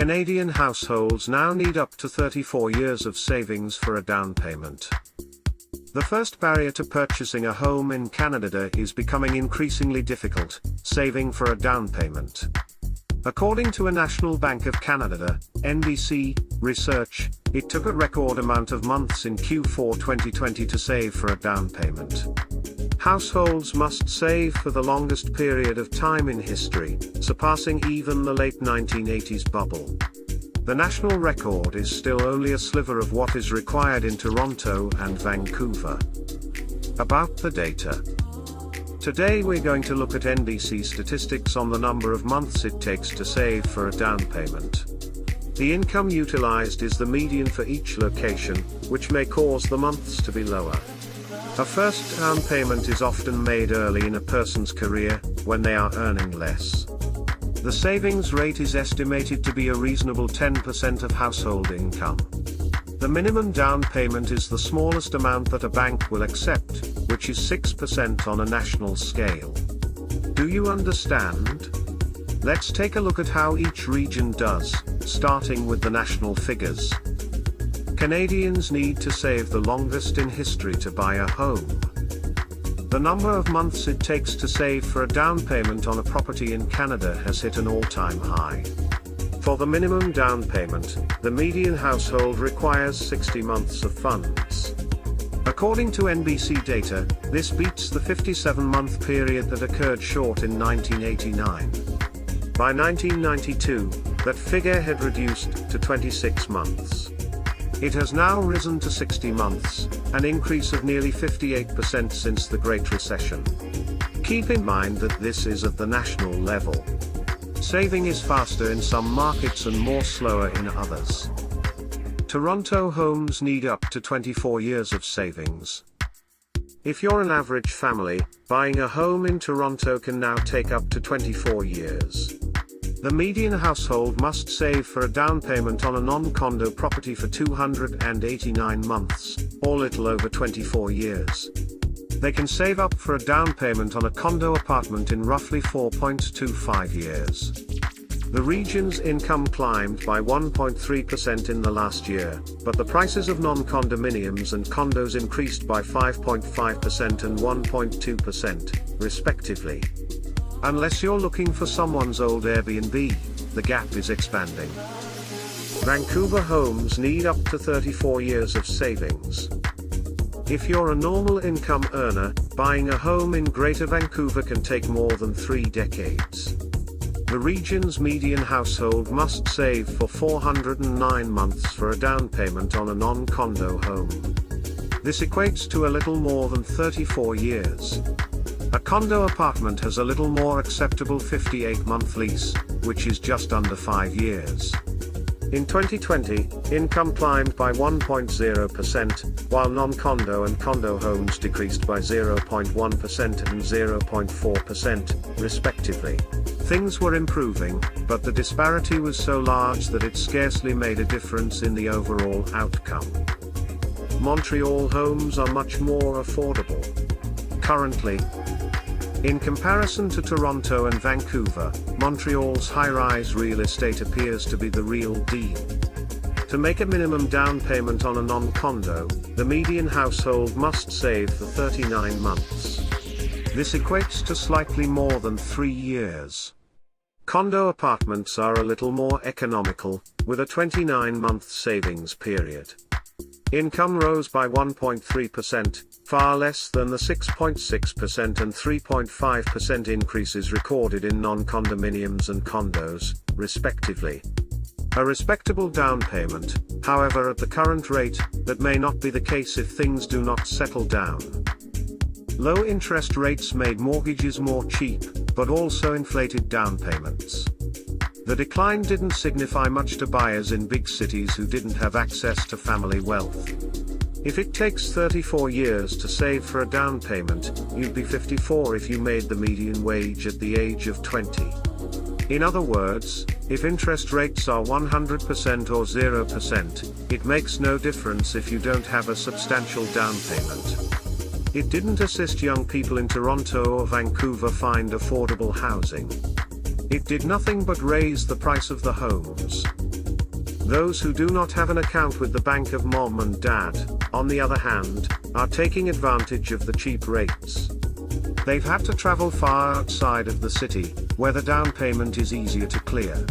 Canadian households now need up to 34 years of savings for a down payment. The first barrier to purchasing a home in Canada is becoming increasingly difficult: saving for a down payment. According to a National Bank of Canada (NBC) research, it took a record amount of months in Q4 2020 to save for a down payment. Households must save for the longest period of time in history, surpassing even the late 1980s bubble. The national record is still only a sliver of what is required in Toronto and Vancouver. About the data. Today we're going to look at NBC statistics on the number of months it takes to save for a down payment. The income utilized is the median for each location, which may cause the months to be lower. A first down payment is often made early in a person's career, when they are earning less. The savings rate is estimated to be a reasonable 10% of household income. The minimum down payment is the smallest amount that a bank will accept, which is 6% on a national scale. Do you understand? Let's take a look at how each region does, starting with the national figures. Canadians need to save the longest in history to buy a home. The number of months it takes to save for a down payment on a property in Canada has hit an all-time high. For the minimum down payment, the median household requires 60 months of funds. According to NBC data, this beats the 57-month period that occurred short in 1989. By 1992, that figure had reduced to 26 months. It has now risen to 60 months, an increase of nearly 58% since the Great Recession. Keep in mind that this is at the national level. Saving is faster in some markets and more slower in others. Toronto homes need up to 24 years of savings. If you're an average family, buying a home in Toronto can now take up to 24 years. The median household must save for a down payment on a non-condo property for 289 months, or little over 24 years. They can save up for a down payment on a condo apartment in roughly 4.25 years. The region's income climbed by 1.3% in the last year, but the prices of non-condominiums and condos increased by 5.5% and 1.2%, respectively. Unless you're looking for someone's old Airbnb, the gap is expanding. Vancouver homes need up to 34 years of savings. If you're a normal income earner, buying a home in Greater Vancouver can take more than 3 decades. The region's median household must save for 409 months for a down payment on a non-condo home. This equates to a little more than 34 years. A condo apartment has a little more acceptable 58-month lease, which is just under 5 years. In 2020, income climbed by 1.0%, while non-condo and condo homes decreased by 0.1% and 0.4%, respectively. Things were improving, but the disparity was so large that it scarcely made a difference in the overall outcome. Montreal homes are much more affordable. Currently, in comparison to Toronto and Vancouver, Montreal's high-rise real estate appears to be the real deal. To make a minimum down payment on a non-condo, the median household must save for 39 months. This equates to slightly more than 3 years. Condo apartments are a little more economical, with a 29-month savings period. Income rose by 1.3%, far less than the 6.6% and 3.5% increases recorded in non-condominiums and condos, respectively. A respectable down payment, however, at the current rate, that may not be the case if things do not settle down. Low interest rates made mortgages more cheap, but also inflated down payments. The decline didn't signify much to buyers in big cities who didn't have access to family wealth. If it takes 34 years to save for a down payment, you'd be 54 if you made the median wage at the age of 20. In other words, if interest rates are 100% or 0%, it makes no difference if you don't have a substantial down payment. It didn't assist young people in Toronto or Vancouver find affordable housing. It did nothing but raise the price of the homes. Those who do not have an account with the bank of mom and dad, on the other hand, are taking advantage of the cheap rates. They've had to travel far outside of the city, where the down payment is easier to clear.